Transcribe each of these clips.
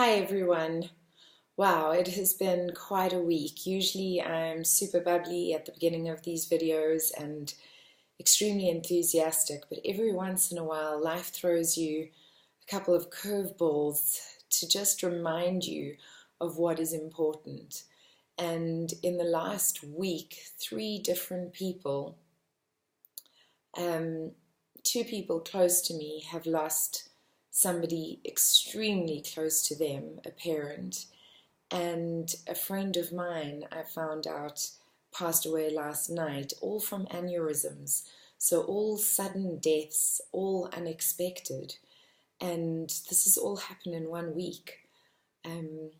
Hi everyone. Wow, it has been quite a week. Usually I'm super bubbly at the beginning of these videos and extremely enthusiastic, but every once in a while life throws you a couple of curveballs to just remind you of what is important. And in the last week, three different people, um, two people close to me have lost somebody extremely close to them, a parent, and a friend of mine I found out passed away last night, all from aneurysms. So all sudden deaths, all unexpected. And this has all happened in 1 week. Um,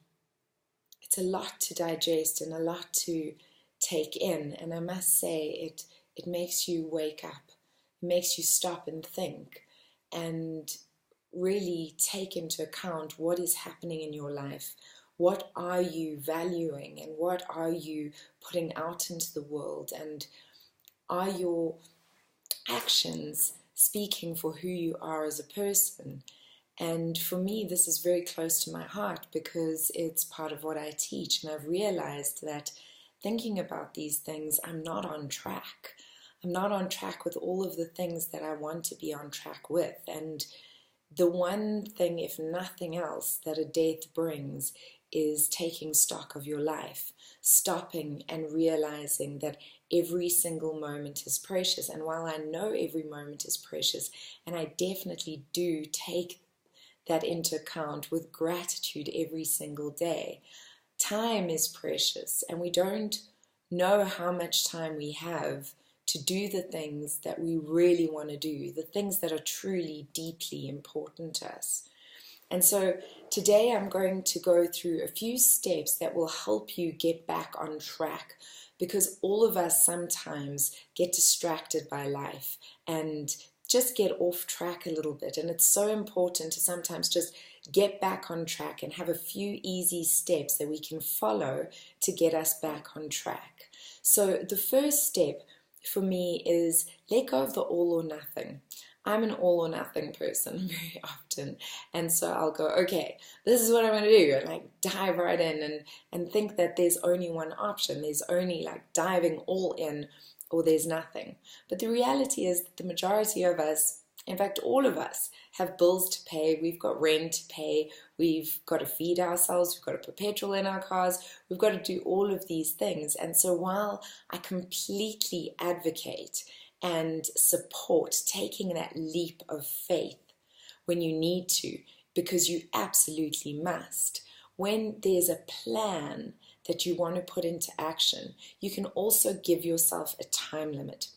it's a lot to digest and a lot to take in. And I must say, it makes you wake up. It makes you stop and think and really take into account what is happening in your life. What are you valuing and what are you putting out into the world? And are your actions speaking for who you are as a person? And for me, this is very close to my heart because it's part of what I teach. And I've realized that thinking about these things, I'm not on track. I'm not on track with all of the things that I want to be on track with. And the one thing, if nothing else, that a death brings is taking stock of your life, stopping and realizing that every single moment is precious. And while I know every moment is precious, and I definitely do take that into account with gratitude every single day, time is precious, and we don't know how much time we have to do the things that we really want to do, the things that are truly, deeply important to us. And so today I'm going to go through a few steps that will help you get back on track, because all of us sometimes get distracted by life and just get off track a little bit. And it's so important to sometimes just get back on track and have a few easy steps that we can follow to get us back on track. So the first step for me is let go of the all or nothing. I'm an all or nothing person very often, and so I'll go, okay, this is what I'm going to do, and like dive right in and think that there's only one option. There's only like diving all in or there's nothing. But the reality is that the majority of us, in fact all of us, have bills to pay. We've got rent to pay, we've got to feed ourselves, we've got to put petrol in our cars, we've got to do all of these things. And so while I completely advocate and support taking that leap of faith when you need to, because you absolutely must, when there's a plan that you want to put into action, you can also give yourself a time limit.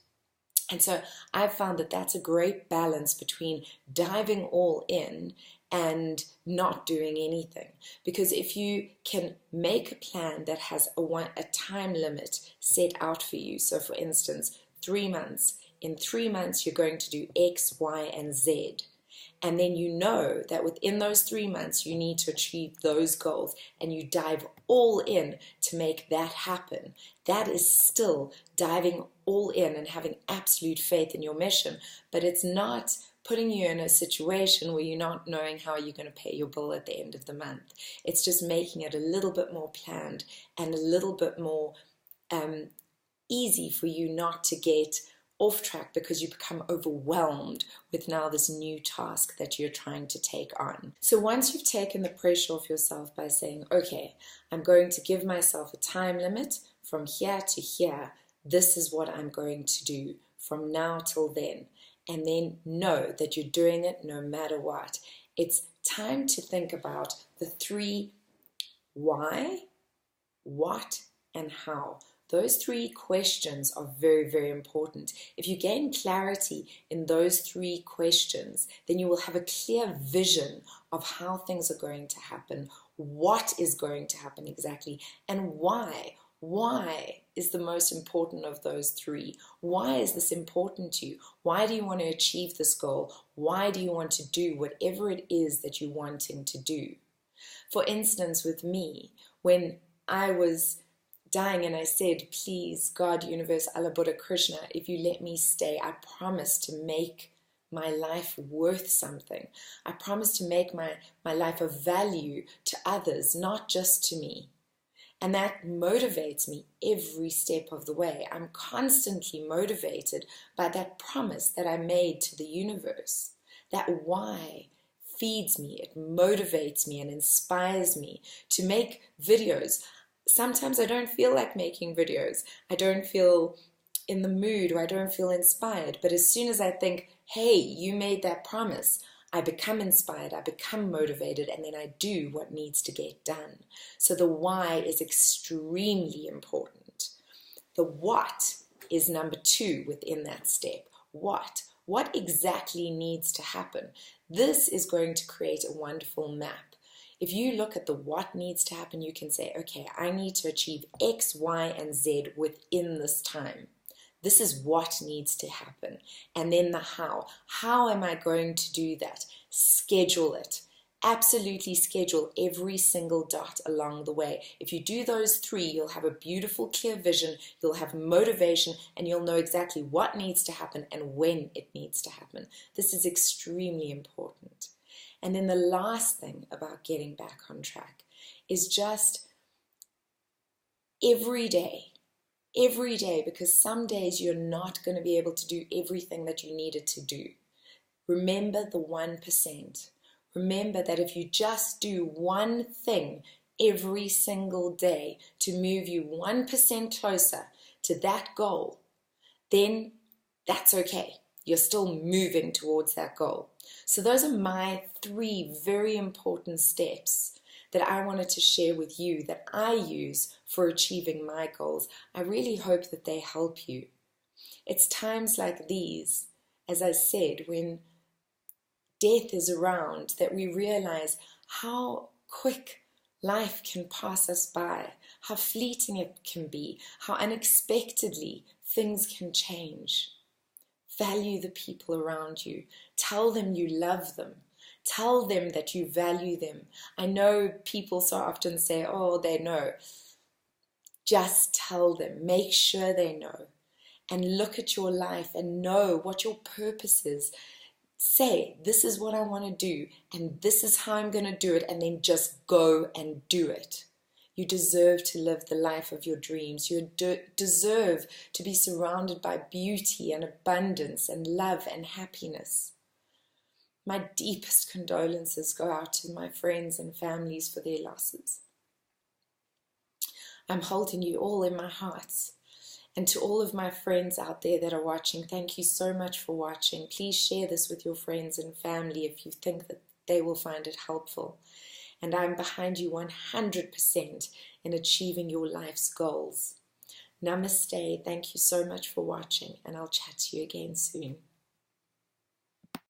And so I've found that that's a great balance between diving all in and not doing anything. Because if you can make a plan that has a time limit set out for you, so for instance, 3 months, in 3 months you're going to do X, Y, and Z. And then you know that within those 3 months you need to achieve those goals, and you dive all in to make that happen. That is still diving all in and having absolute faith in your mission, but it's not putting you in a situation where you're not knowing how you're going to pay your bill at the end of the month. It's just making it a little bit more planned and a little bit more easy for you not to get off track because you become overwhelmed with now this new task that you're trying to take on. So once you've taken the pressure off yourself by saying, okay, I'm going to give myself a time limit from here to here, this is what I'm going to do from now till then, and then know that you're doing it no matter what. It's time to think about the 3 why, what, and how. Those 3 questions are very, very important. If you gain clarity in those 3 questions, then you will have a clear vision of how things are going to happen, what is going to happen exactly, and why. Why is the most important of those 3? Why is this important to you? Why do you want to achieve this goal? Why do you want to do whatever it is that you're wanting to do? For instance, with me, when I was dying and I said, please, God, universe, Allah, Buddha, Krishna, if you let me stay, I promise to make my life worth something. I promise to make my life of value to others, not just to me. And that motivates me every step of the way. I'm constantly motivated by that promise that I made to the universe. That why feeds me, it motivates me and inspires me to make videos. Sometimes I don't feel like making videos. I don't feel in the mood, or I don't feel inspired. But as soon as I think, hey, you made that promise, I become inspired, I become motivated, and then I do what needs to get done. So the why is extremely important. The what is number 2 within that step. What? What exactly needs to happen? This is going to create a wonderful map. If you look at the what needs to happen, you can say, okay, I need to achieve X, Y, and Z within this time. This is what needs to happen. And then the how. How am I going to do that? Schedule it. Absolutely schedule every single dot along the way. If you do those 3, you'll have a beautiful, clear vision, you'll have motivation, and you'll know exactly what needs to happen and when it needs to happen. This is extremely important. And then the last thing about getting back on track is just every day, because some days you're not going to be able to do everything that you needed to do. Remember the 1%. Remember that if you just do one thing every single day to move you 1% closer to that goal, then that's okay. You're still moving towards that goal. So those are my 3 very important steps that I wanted to share with you that I use for achieving my goals. I really hope that they help you. It's times like these, as I said, when death is around, that we realize how quick life can pass us by, how fleeting it can be, how unexpectedly things can change. Value the people around you. Tell them you love them. Tell them that you value them. I know people so often say, oh, they know. Just tell them. Make sure they know. And look at your life and know what your purpose is. Say, this is what I want to do, and this is how I'm going to do it, and then just go and do it. You deserve to live the life of your dreams. You deserve to be surrounded by beauty and abundance and love and happiness. My deepest condolences go out to my friends and families for their losses. I'm holding you all in my heart. And to all of my friends out there that are watching, thank you so much for watching. Please share this with your friends and family if you think that they will find it helpful. And I'm behind you 100% in achieving your life's goals. Namaste. Thank you so much for watching, and I'll chat to you again soon.